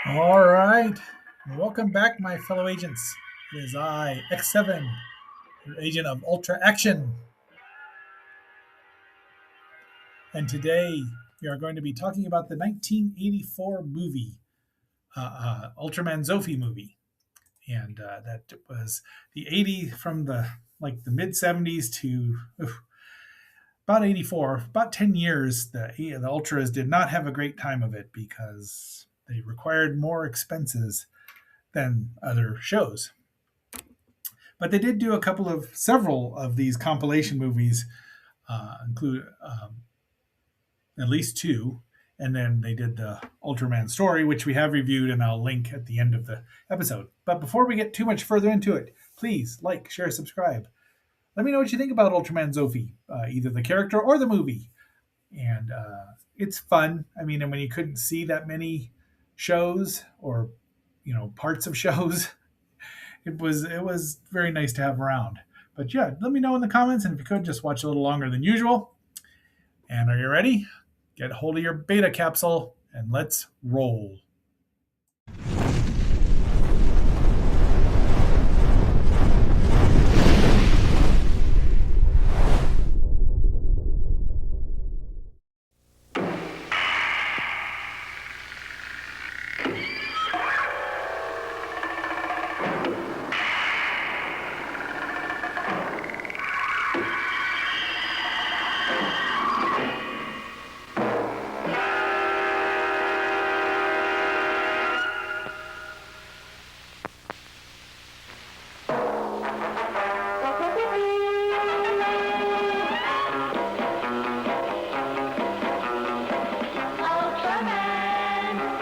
All right. Welcome back, my fellow agents. It is I, X7, your agent of Ultra Action. And today we are going to be talking about the 1984 movie, Ultraman ZOFFY movie. And that was the 80 from the mid 70s to about 84, about 10 years. The Ultras did not have a great time of it because they required more expenses than other shows. But they did do several of these compilation movies, include at least two, and then they did the Ultraman story, which we have reviewed, and I'll link at the end of the episode. But before we get too much further into it, please like, share, subscribe. Let me know what you think about Ultraman ZOFFY, either the character or the movie. And it's fun. I mean, and when you couldn't see that many shows or parts of shows, it was very nice to have around. But yeah, let me know in the comments, and if you could, just watch a little longer than usual. And are you ready? Get hold of your beta capsule and let's roll.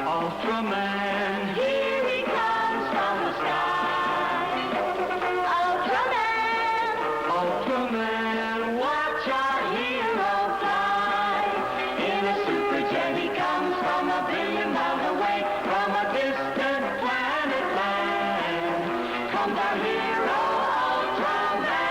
Ultraman, here he comes from the sky. Ultraman, watch our hero fly. In a super jet he comes from a billion miles away, from a distant planet land. Comes our hero, Ultraman.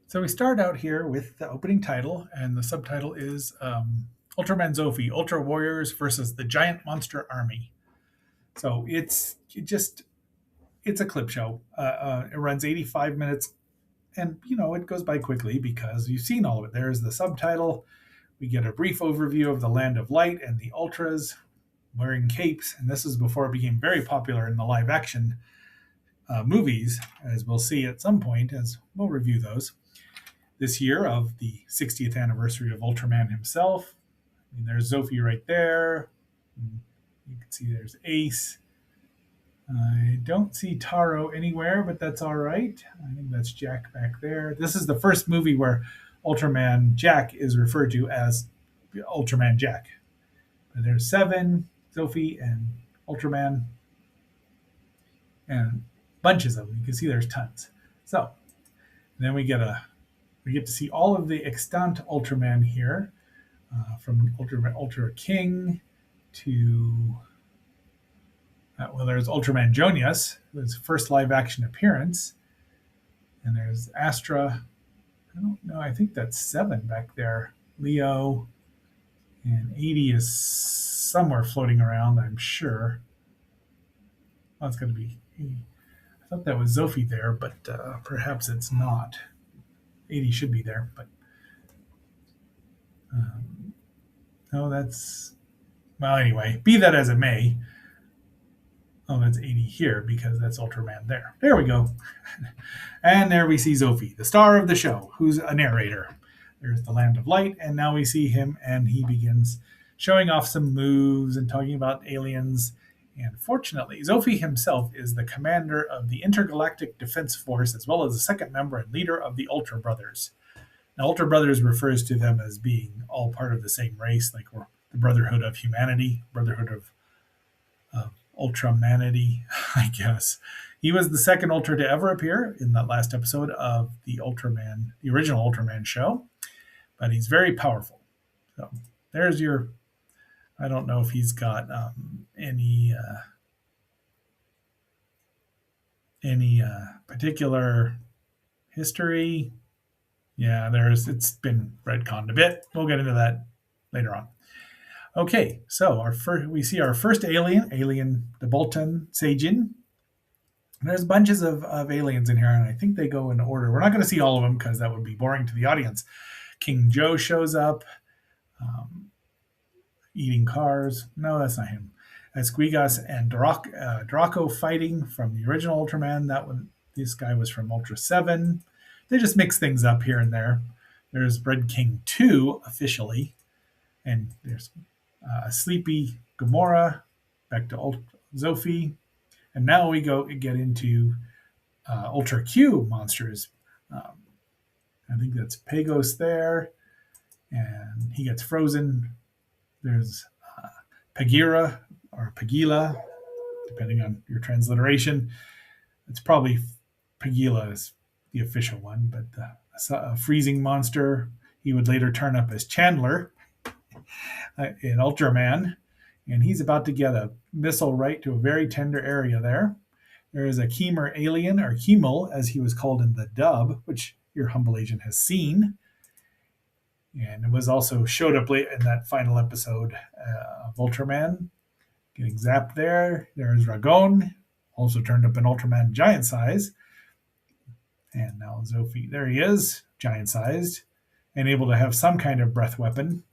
So we start out here with the opening title, and the subtitle is Ultraman ZOFFY, Ultra Warriors versus the Giant Monster Army. So it's a clip show. It runs 85 minutes, and it goes by quickly because you've seen all of it. There's the subtitle. We get a brief overview of the Land of Light and the Ultras wearing capes, and this is before it became very popular in the live action movies, as we'll see at some point, as we'll review those this year of the 60th anniversary of Ultraman himself. I mean, there's ZOFFY right there. You can see there's Ace. I don't see Taro anywhere, but that's all right. I think that's Jack back there. This is the first movie where Ultraman Jack is referred to as Ultraman Jack. But there's Seven, ZOFFY, and Ultraman, and bunches of them. You can see there's tons. So then we get to see all of the extant Ultraman here, from Ultra King to there's Ultraman Jonius, his first live action appearance, and there's Astra. I don't know. I think that's Seven back there. Leo, and 80 is somewhere floating around, I'm sure. Oh, it's going to be 80. I thought that was ZOFFY there, but perhaps it's not. 80 should be there, but no, that's, well, anyway, be that as it may. Oh, that's 80 here because that's Ultraman there. There we go. And there we see ZOFFY, the star of the show, who's a narrator. There's the Land of Light, and now we see him, and he begins showing off some moves and talking about aliens. And fortunately, ZOFFY himself is the commander of the Intergalactic Defense Force, as well as the second member and leader of the Ultra Brothers. Now, Ultra Brothers refers to them as being all part of the same race, like we're the Brotherhood of Humanity, Brotherhood of Ultramanity, I guess. He was the second Ultra to ever appear in that last episode of the original Ultraman show, but he's very powerful. So there's your. I don't know if he's got any Any particular history? Yeah, it's been retconned a bit. We'll get into that later on. Okay, so we see our first alien the Bolton Seijin. There's bunches of aliens in here, and I think they go in order. We're not going to see all of them because that would be boring to the audience. King Joe shows up, um, eating cars. No, that's not him. Squigas and Draco fighting from the original Ultraman. That one, this guy was from Ultra 7. They just mix things up here and there. There's Bread King 2 officially, and there's Sleepy Gamora, back to Zoffy, and now we get into Ultra Q monsters. Um, I think that's Pagos there, and he gets frozen. There's Pagira or Pagila, depending on your transliteration. It's probably Pagila is the official one, but a freezing monster. He would later turn up as Chandler in Ultraman, and he's about to get a missile right to a very tender area there. There is a Kemer alien, or Kemel, as he was called in the dub, which your humble agent has seen. And it was also showed up late in that final episode of Ultraman. Getting zapped there. There's Ragon, also turned up in Ultraman giant size. And now Zoffy, there he is, giant sized, and able to have some kind of breath weapon,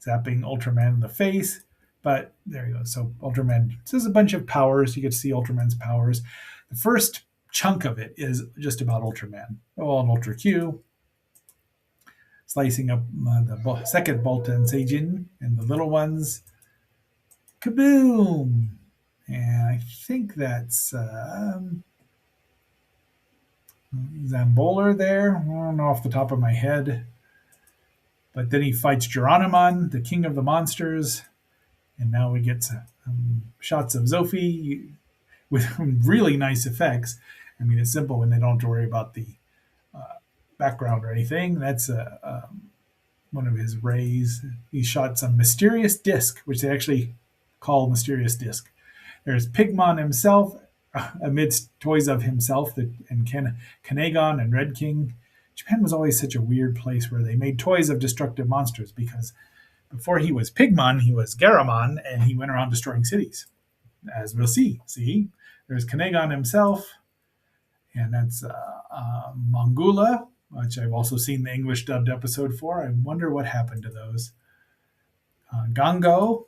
zapping Ultraman in the face. But there you go. So Ultraman, this is a bunch of powers. You get to see Ultraman's powers. The first chunk of it is just about Ultraman. Oh, and Ultra Q, slicing up the second Bolton Seijin and the little ones. Kaboom! And I think that's Zambolar there. I don't know off the top of my head. But then he fights Geronimon, the king of the monsters. And now we get shots of Zoffy with really nice effects. I mean, it's simple when they don't have to worry about the background or anything. That's one of his rays. He shot some mysterious disc, which they actually call mysterious disc. There's Pigmon himself, amidst toys of himself, and Kanegon and Red King. Japan was always such a weird place where they made toys of destructive monsters, because before he was Pigmon, he was Garamon, and he went around destroying cities, as we'll see. See, there's Kanegon himself, and that's Mongula, which I've also seen the English dubbed episode for. I wonder what happened to those. Gongo,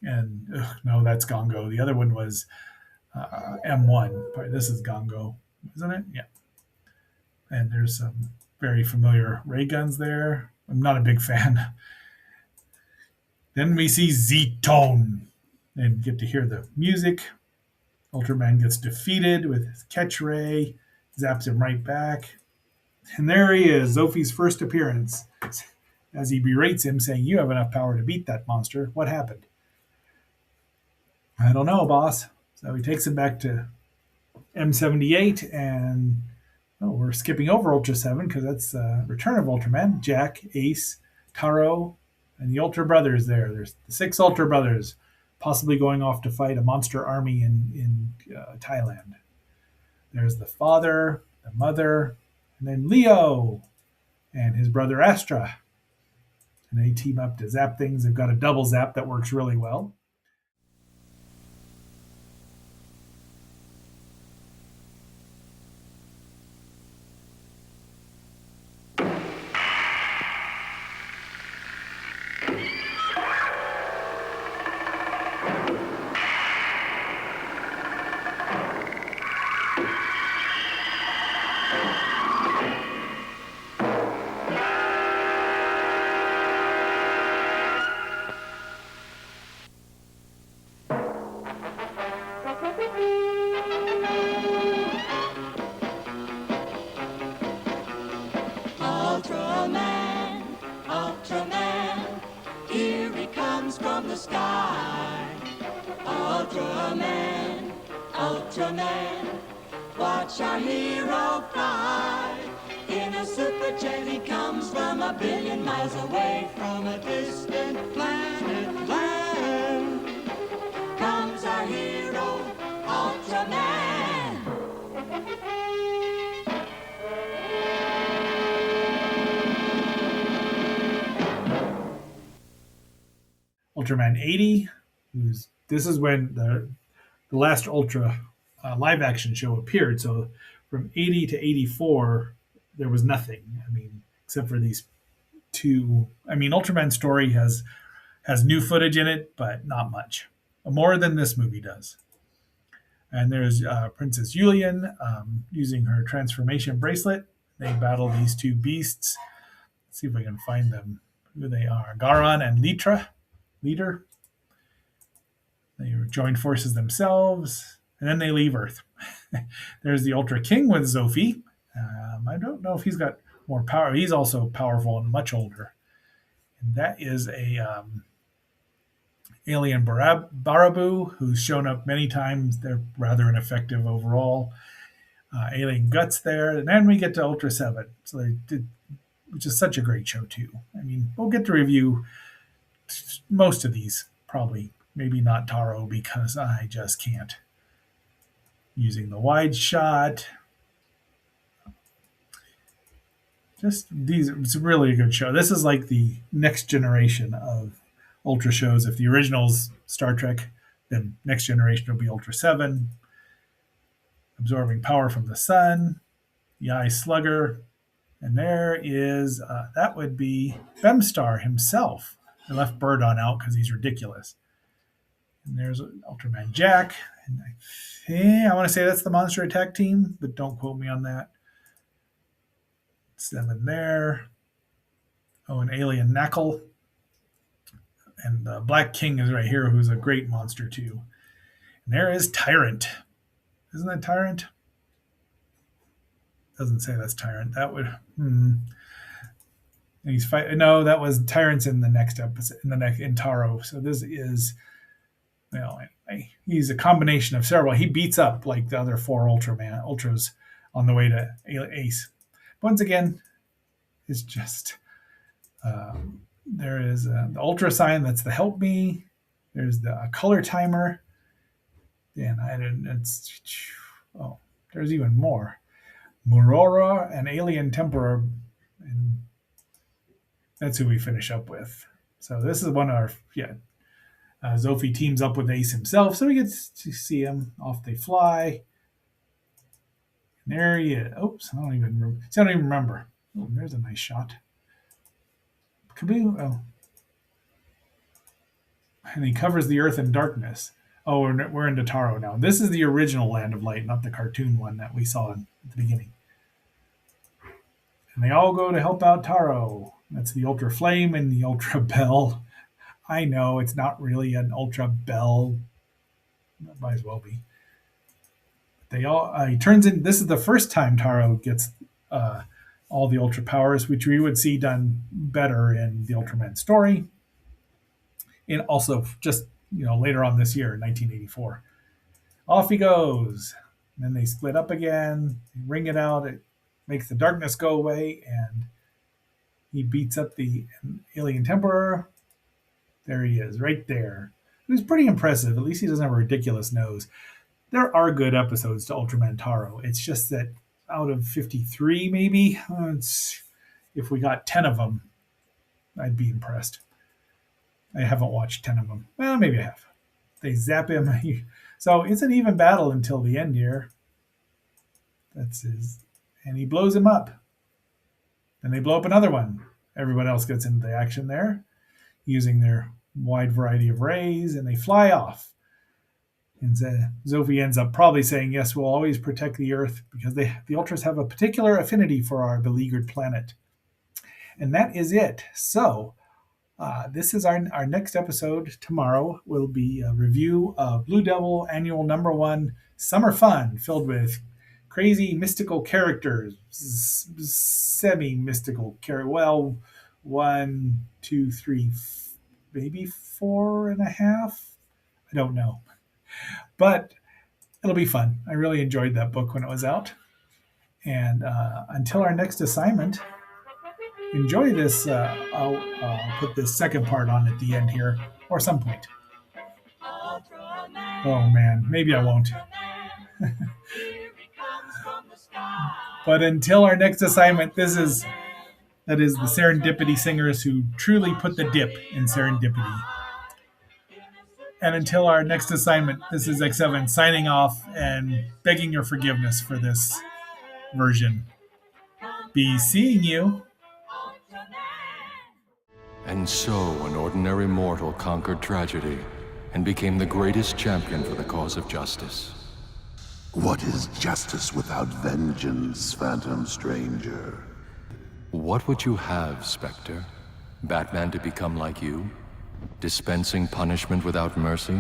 and no, that's Gongo. The other one was M1. This is Gongo, isn't it? Yeah. And there's some very familiar ray guns there. I'm not a big fan. Then we see Z-Tone and get to hear the music. Ultraman gets defeated with his catch ray, zaps him right back. And there he is, Zoffy's first appearance, as he berates him, saying, "You have enough power to beat that monster. What happened?" "I don't know, boss." So he takes him back to M78, and we're skipping over Ultra 7 because that's Return of Ultraman. Jack, Ace, Taro, and the Ultra Brothers there. There's the 6 Ultra Brothers, possibly going off to fight a monster army in Thailand. There's the father, the mother, and then Leo and his brother Astra. And they team up to zap things. They've got a double zap that works really well. Ultraman, Ultraman, here he comes from the sky. Ultraman, Ultraman, watch our hero fly. In a super jet he comes from a billion miles away, from a distant planet land. Comes our hero, Ultraman. Ultraman 80, this is when the last Ultra live action show appeared. So from 80 to 84, there was nothing. I mean, except for these two. I mean, Ultraman Story has new footage in it, but not much. More than this movie does. And there's Princess Julian using her transformation bracelet. They battle these two beasts. Let's see if I can find them. Who they are. Garon and Leader. They join forces themselves, and then they leave Earth. There's the Ultra King with Zoffy. I don't know if he's got more power. He's also powerful and much older. And that is a alien Barabu, who's shown up many times. They're rather ineffective overall. Alien Guts there. And then we get to Ultra 7. So they did, which is such a great show, too. I mean, we'll get to review most of these, probably. Maybe not Taro, because I just can't. Using the wide shot. Just these, it's really a good show. This is like the next generation of Ultra shows. If the original's Star Trek, then next generation will be Ultra 7. Absorbing power from the sun, the Eye Slugger, and there is, that would be Bemstar himself. I left Birdon out because he's ridiculous. And there's Ultraman Jack. And I want to say that's the Monster Attack team, but don't quote me on that. 7 there. Oh, an alien Knuckle. And the Black King is right here, who's a great monster too. And there is Tyrant. Isn't that Tyrant? Doesn't say that's Tyrant. That would. He's fight. No, that was Tyrant's in the next episode. In Taro. So this is. Well, he's a combination of several. He beats up like the other 4 Ultras on the way to Ace. Once again, it's just there is the Ultra sign. That's the help me. There's the color timer. And there's even more. Murora and Alien Temperor, and that's who we finish up with. So this is one of our Zoffy teams up with Ace himself, so we get to see him. Off they fly. And there he is. Oops, I don't even remember. Oh, there's a nice shot. Kaboo! Oh. And he covers the Earth in darkness. Oh, we're into Taro now. This is the original Land of Light, not the cartoon one that we saw at the beginning. And they all go to help out Taro. That's the Ultra Flame and the Ultra Bell. I know it's not really an Ultra Bell. That might as well be. They all he turns in. This is the first time Taro gets all the Ultra powers, which we would see done better in the Ultraman story. And also just later on this year, 1984. Off he goes. And then they split up again. They ring it out. It makes the darkness go away, and he beats up the Alien Temperor. There he is, right there. It was pretty impressive. At least he doesn't have a ridiculous nose. There are good episodes to Ultraman Taro. It's just that out of 53, maybe, if we got 10 of them, I'd be impressed. I haven't watched 10 of them. Well, maybe I have. They zap him. So it's an even battle until the end here. That's his. And he blows him up. Then they blow up another one. Everyone else gets into the action there, using their wide variety of rays, and they fly off. And Zoffy ends up probably saying, yes, we'll always protect the Earth because the Ultras have a particular affinity for our beleaguered planet. And that is it. So this is our next episode. Tomorrow will be a review of Blue Devil Annual #1 Summer Fun, filled with crazy mystical characters, semi-mystical characters. Well, 1, 2, 3, maybe 4.5. I don't know. But it'll be fun. I really enjoyed that book when it was out. And until our next assignment, enjoy this. I'll put this second part on at the end here, or some point. Oh man, maybe I won't. But until our next assignment, that is the Serendipity Singers who truly put the dip in serendipity. And until our next assignment, this is X7 signing off and begging your forgiveness for this version. Be seeing you. And so an ordinary mortal conquered tragedy and became the greatest champion for the cause of justice. What is justice without vengeance, Phantom Stranger? What would you have, Spectre? Batman to become like you? Dispensing punishment without mercy?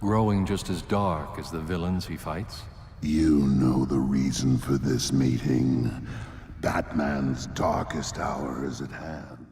Growing just as dark as the villains he fights? You know the reason for this meeting. Batman's darkest hour is at hand.